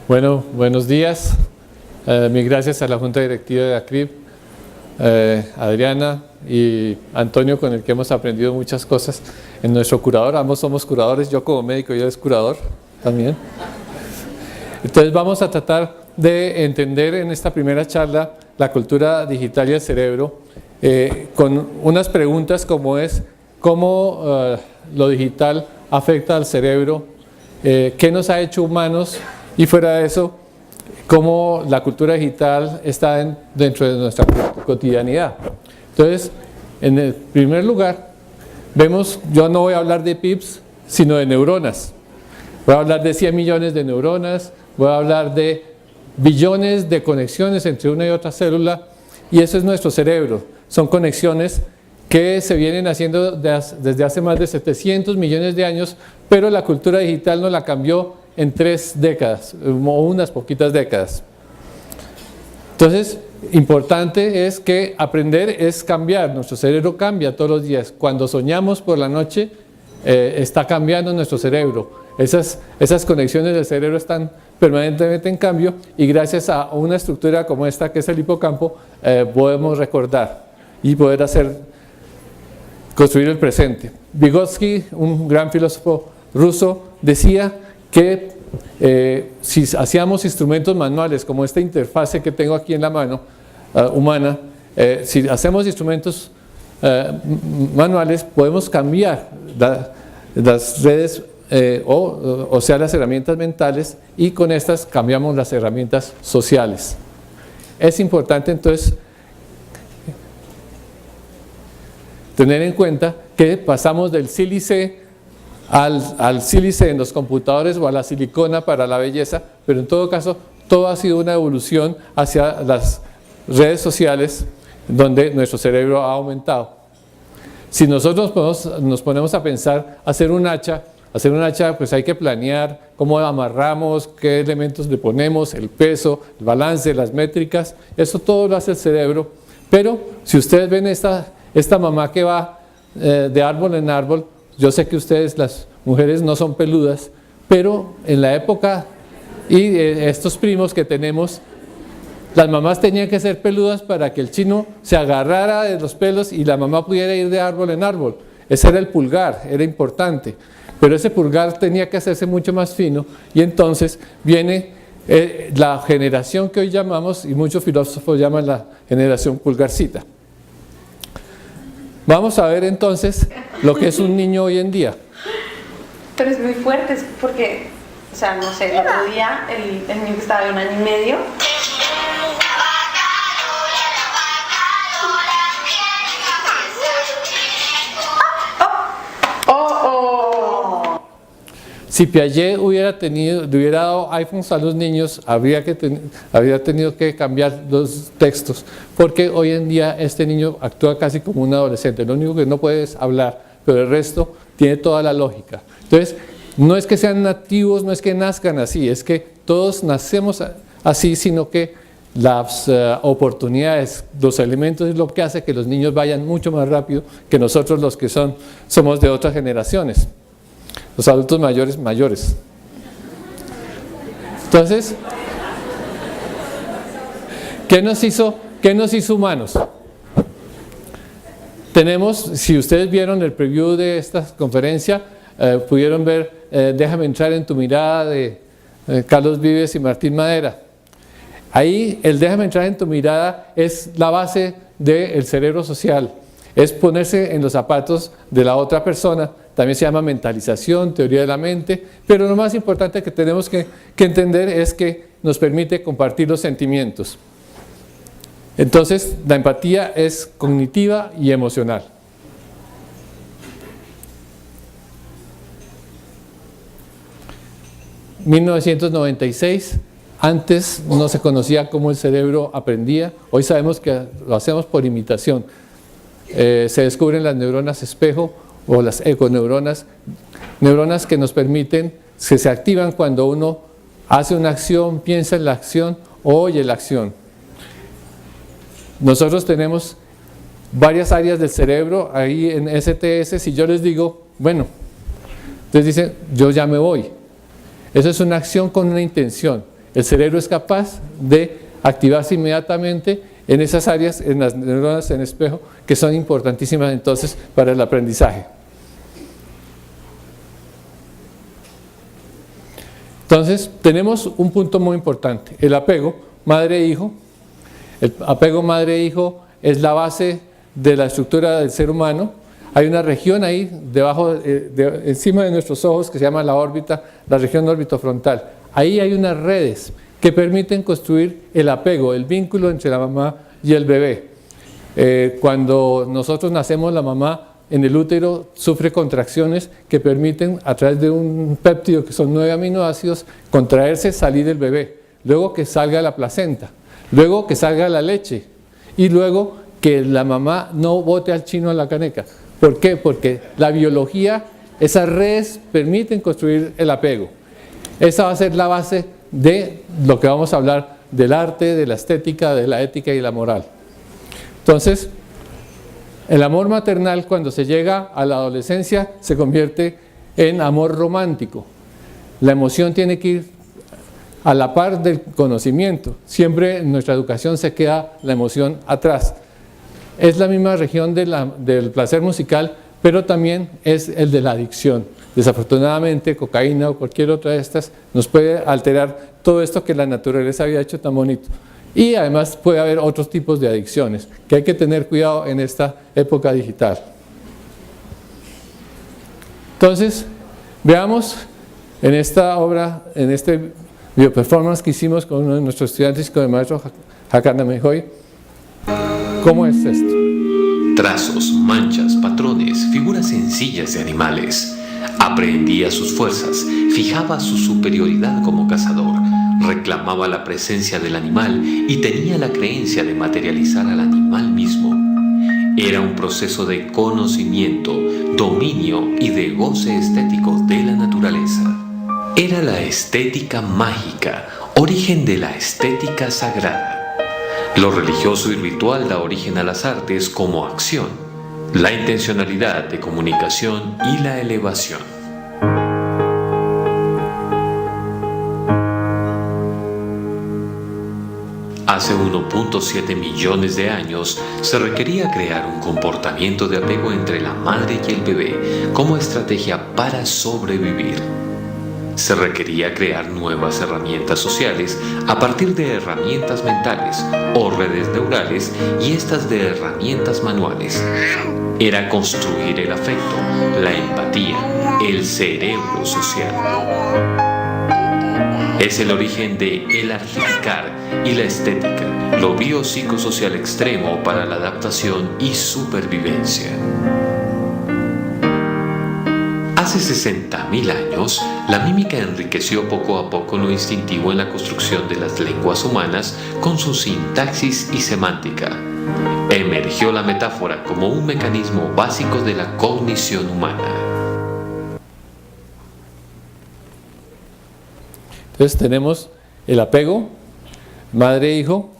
Bueno, buenos días. Mil gracias a la Junta Directiva de ACRIB, Adriana y Antonio, con el que hemos aprendido muchas cosas. En nuestro curador, ambos somos curadores, yo como médico y él es curador también. Entonces vamos a tratar de entender en esta primera charla la cultura digital y el cerebro con unas preguntas como es cómo lo digital afecta al cerebro, qué nos ha hecho humanos y fuera de eso, cómo la cultura digital está dentro de nuestra cotidianidad. Entonces, en el primer lugar, vemos, yo no voy a hablar de PIBs, sino de neuronas. Voy a hablar de 100 millones de neuronas, voy a hablar de billones de conexiones entre una y otra célula, y eso es nuestro cerebro. Son conexiones que se vienen haciendo desde hace más de 700 millones de años, pero la cultura digital nos la cambió en 3 décadas, o unas poquitas décadas. Entonces, importante es que aprender es cambiar, nuestro cerebro cambia todos los días. Cuando soñamos por la noche, está cambiando nuestro cerebro. Esas conexiones del cerebro están permanentemente en cambio y gracias a una estructura como esta, que es el hipocampo, podemos recordar y poder construir el presente. Vygotsky, un gran filósofo ruso, decía que si hacíamos instrumentos manuales como esta interfase que tengo aquí en la mano humana, si hacemos instrumentos manuales podemos cambiar las redes o sea las herramientas mentales, y con estas cambiamos las herramientas sociales. Es importante entonces tener en cuenta que pasamos del sílice al sílice en los computadores o a la silicona para la belleza, pero en todo caso todo ha sido una evolución hacia las redes sociales donde nuestro cerebro ha aumentado. Si nosotros nos ponemos a pensar hacer un hacha, pues hay que planear cómo amarramos, qué elementos le ponemos, el peso, el balance, las métricas, eso todo lo hace el cerebro. Pero si ustedes ven esta mamá que va de árbol en árbol, yo sé que ustedes, las mujeres, no son peludas, pero en la época y estos primos que tenemos, las mamás tenían que ser peludas para que el chino se agarrara de los pelos y la mamá pudiera ir de árbol en árbol. Ese era el pulgar, era importante, pero ese pulgar tenía que hacerse mucho más fino, y entonces viene la generación que hoy llamamos, y muchos filósofos llaman la generación pulgarcita. Vamos a ver entonces lo que es un niño hoy en día. Pero es muy fuerte, es porque, o sea, no sé, el otro día el niño que estaba de 1 año y medio. Si Piaget le hubiera dado iPhones a los niños, habría tenido que cambiar los textos, porque hoy en día este niño actúa casi como un adolescente. Lo único que no puede es hablar, pero el resto tiene toda la lógica. Entonces, no es que sean nativos, no es que nazcan así, es que todos nacemos así, sino que las oportunidades, los elementos es lo que hace que los niños vayan mucho más rápido que nosotros los que somos de otras generaciones. Los adultos mayores. Entonces, ¿qué nos hizo humanos? Tenemos, si ustedes vieron el preview de esta conferencia, pudieron ver Déjame entrar en tu mirada de Carlos Vives y Martín Madera. Ahí el déjame entrar en tu mirada es la base del cerebro social, es ponerse en los zapatos de la otra persona. También se llama mentalización, teoría de la mente, pero lo más importante que tenemos que entender es que nos permite compartir los sentimientos. Entonces, la empatía es cognitiva y emocional. En 1996, antes no se conocía cómo el cerebro aprendía, hoy sabemos que lo hacemos por imitación. Se descubren las neuronas espejo, o las econeuronas, neuronas que nos permiten, que se activan cuando uno hace una acción, piensa en la acción o oye la acción. Nosotros tenemos varias áreas del cerebro ahí en STS. Si yo les digo, bueno, ustedes dicen, yo ya me voy. Eso es una acción con una intención. el cerebro es capaz de activarse inmediatamente en esas áreas, en las neuronas en espejo, que son importantísimas entonces para el aprendizaje. Entonces, tenemos un punto muy importante, el apego madre-hijo. El apego madre-hijo es la base de la estructura del ser humano. Hay una región ahí debajo, encima de nuestros ojos, que se llama la órbita, la región orbitofrontal. Ahí hay unas redes que permiten construir el apego, el vínculo entre la mamá y el bebé. Cuando nosotros nacemos, la mamá en el útero sufre contracciones que permiten, a través de un péptido que son 9 aminoácidos, contraerse, salir el bebé, luego que salga la placenta, luego que salga la leche y luego que la mamá no bote al chino a la caneca. ¿Por qué? Porque la biología, esas redes permiten construir el apego. Esa va a ser la base de lo que vamos a hablar del arte, de la estética, de la ética y la moral. Entonces, el amor maternal, cuando se llega a la adolescencia, se convierte en amor romántico. La emoción tiene que ir a la par del conocimiento. Siempre en nuestra educación se queda la emoción atrás. Es la misma región del placer musical, pero también es el de la adicción. Desafortunadamente, cocaína o cualquier otra de estas nos puede alterar todo esto que la naturaleza había hecho tan bonito. Y además puede haber otros tipos de adicciones que hay que tener cuidado en esta época digital. Entonces, veamos en esta obra, en este bioperformance que hicimos con uno de nuestros estudiantes, con el maestro Hakana Mejoy, ¿cómo es esto? Trazos, manchas, patrones, figuras sencillas de animales. Aprendía sus fuerzas, fijaba su superioridad como cazador, reclamaba la presencia del animal y tenía la creencia de materializar al animal mismo. Era un proceso de conocimiento, dominio y de goce estético de la naturaleza. Era la estética mágica, origen de la estética sagrada. Lo religioso y ritual da origen a las artes como acción, la intencionalidad de comunicación y la elevación. Hace 1.7 millones de años se requería crear un comportamiento de apego entre la madre y el bebé como estrategia para sobrevivir. Se requería crear nuevas herramientas sociales a partir de herramientas mentales o redes neurales y estas de herramientas manuales. Era construir el afecto, la empatía, el cerebro social. Es el origen de el artificar y la estética, lo biopsicosocial extremo para la adaptación y supervivencia. Hace 60.000 años, la mímica enriqueció poco a poco lo instintivo en la construcción de las lenguas humanas con su sintaxis y semántica. Emergió la metáfora como un mecanismo básico de la cognición humana. Entonces tenemos el apego, madre-hijo,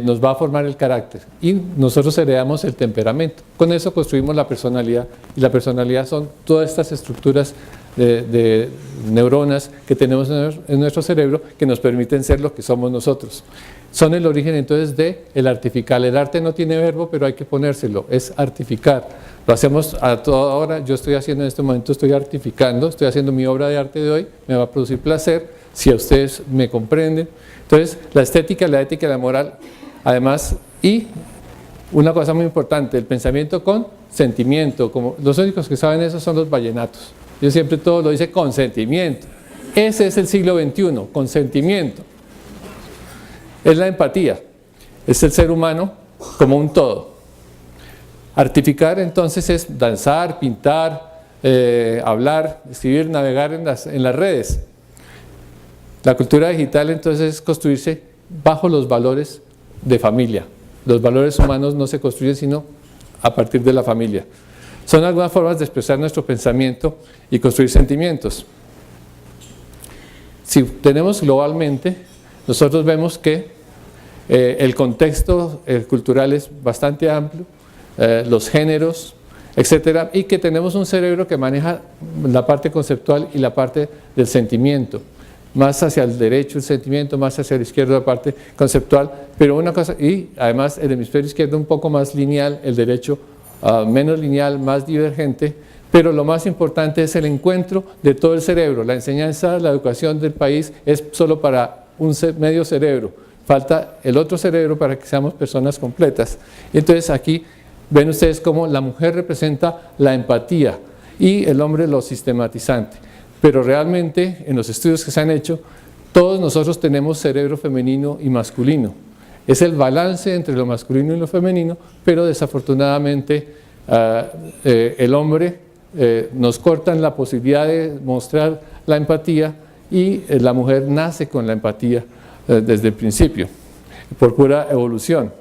nos va a formar el carácter y nosotros heredamos el temperamento. Con eso construimos la personalidad y la personalidad son todas estas estructuras de neuronas que tenemos en nuestro cerebro que nos permiten ser lo que somos nosotros. Son el origen entonces del artificar. El arte no tiene verbo, pero hay que ponérselo, es artificar. Lo hacemos a toda hora, yo estoy haciendo en este momento, estoy artificando, estoy haciendo mi obra de arte de hoy, me va a producir placer, si a ustedes me comprenden. Entonces, la estética, la ética y la moral, además, y una cosa muy importante, el pensamiento con sentimiento, como los únicos que saben eso son los vallenatos. Yo siempre todo lo dice con sentimiento. Ese es el siglo XXI, con sentimiento. Es la empatía, es el ser humano como un todo. Artificar entonces es danzar, pintar, hablar, escribir, navegar en las redes. La cultura digital entonces es construirse bajo los valores de familia. Los valores humanos no se construyen sino a partir de la familia. Son algunas formas de expresar nuestro pensamiento y construir sentimientos. Si tenemos globalmente, nosotros vemos que el contexto cultural es bastante amplio, los géneros, etcétera, y que tenemos un cerebro que maneja la parte conceptual y la parte del sentimiento. más hacia el derecho el sentimiento, más hacia la izquierda la parte conceptual, pero una cosa, y además el hemisferio izquierdo un poco más lineal, el derecho menos lineal, más divergente, pero lo más importante es el encuentro de todo el cerebro. La enseñanza, la educación del país es solo para un medio cerebro, falta el otro cerebro para que seamos personas completas. Entonces aquí ven ustedes cómo la mujer representa la empatía y el hombre lo sistematizante. Pero realmente en los estudios que se han hecho, todos nosotros tenemos cerebro femenino y masculino. Es el balance entre lo masculino y lo femenino, pero desafortunadamente el hombre nos cortan la posibilidad de mostrar la empatía y la mujer nace con la empatía desde el principio, por pura evolución.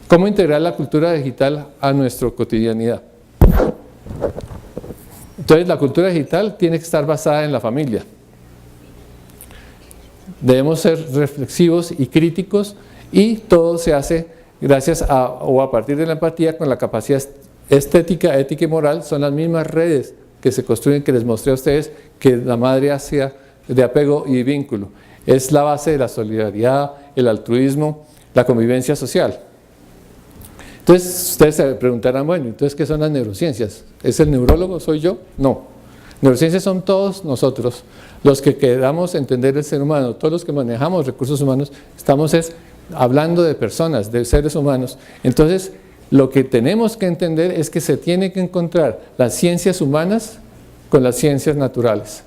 ¿Cómo integrar la cultura digital a nuestra cotidianidad? Entonces la cultura digital tiene que estar basada en la familia. Debemos ser reflexivos y críticos y todo se hace gracias a o a partir de la empatía con la capacidad estética, ética y moral. Son las mismas redes que se construyen que les mostré a ustedes que la madre hacía de apego y vínculo. Es la base de la solidaridad, el altruismo, la convivencia social. Entonces ustedes se preguntarán, bueno, entonces ¿qué son las neurociencias? ¿Es el neurólogo? ¿Soy yo? No. Neurociencias son todos nosotros, los que queramos entender el ser humano, todos los que manejamos recursos humanos, estamos hablando de personas, de seres humanos. Entonces, lo que tenemos que entender es que se tiene que encontrar las ciencias humanas con las ciencias naturales.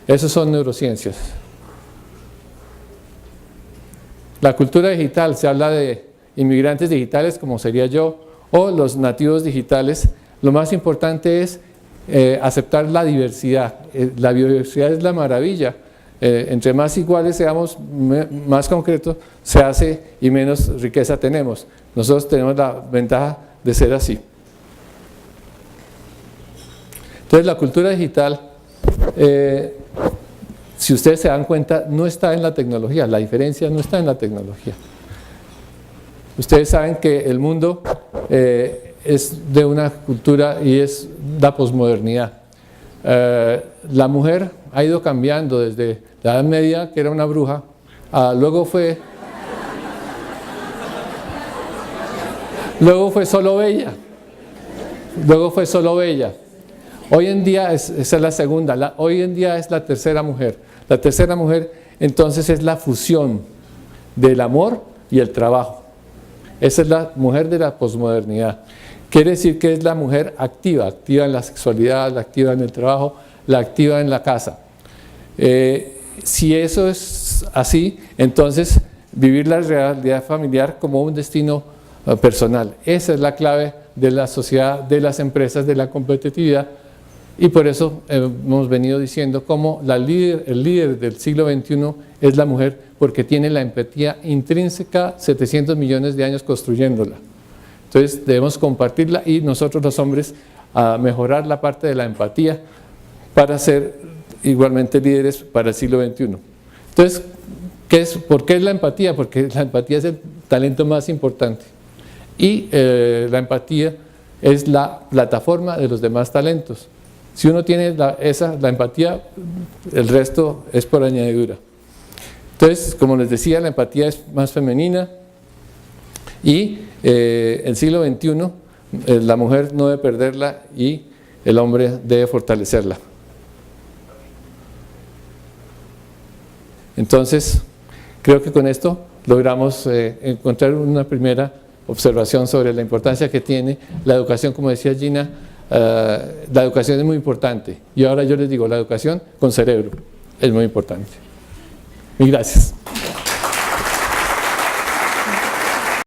Esas son neurociencias. La cultura digital, se habla de inmigrantes digitales, como sería yo, o los nativos digitales. Lo más importante es aceptar la diversidad. La biodiversidad es la maravilla. Entre más iguales seamos, más concretos se hace y menos riqueza tenemos. Nosotros tenemos la ventaja de ser así. Entonces la cultura digital, si ustedes se dan cuenta, no está en la tecnología. La diferencia no está en la tecnología. Ustedes saben que el mundo es de una cultura y es la posmodernidad. La mujer ha ido cambiando desde la Edad Media, que era una bruja, luego fue solo bella. Luego fue solo bella. Hoy en día esa es la segunda. Hoy en día es la tercera mujer. La tercera mujer entonces es la fusión del amor y el trabajo. Esa es la mujer de la posmodernidad. Quiere decir que es la mujer activa, activa en la sexualidad, la activa en el trabajo, la activa en la casa. Si eso es así, entonces vivir la realidad familiar como un destino personal. Esa es la clave de la sociedad, de las empresas, de la competitividad. Y por eso hemos venido diciendo cómo el líder del siglo XXI es la mujer, porque tiene la empatía intrínseca, 700 millones de años construyéndola. Entonces debemos compartirla y nosotros los hombres a mejorar la parte de la empatía para ser igualmente líderes para el siglo XXI. Entonces, ¿por qué es la empatía? Porque la empatía es el talento más importante y la empatía es la plataforma de los demás talentos. Si uno tiene la empatía, el resto es por añadidura. Entonces, como les decía, la empatía es más femenina y el siglo XXI, la mujer no debe perderla y el hombre debe fortalecerla. Entonces, creo que con esto logramos encontrar una primera observación sobre la importancia que tiene la educación, como decía Gina. La educación es muy importante y ahora yo les digo, la educación con cerebro es muy importante. Mil gracias.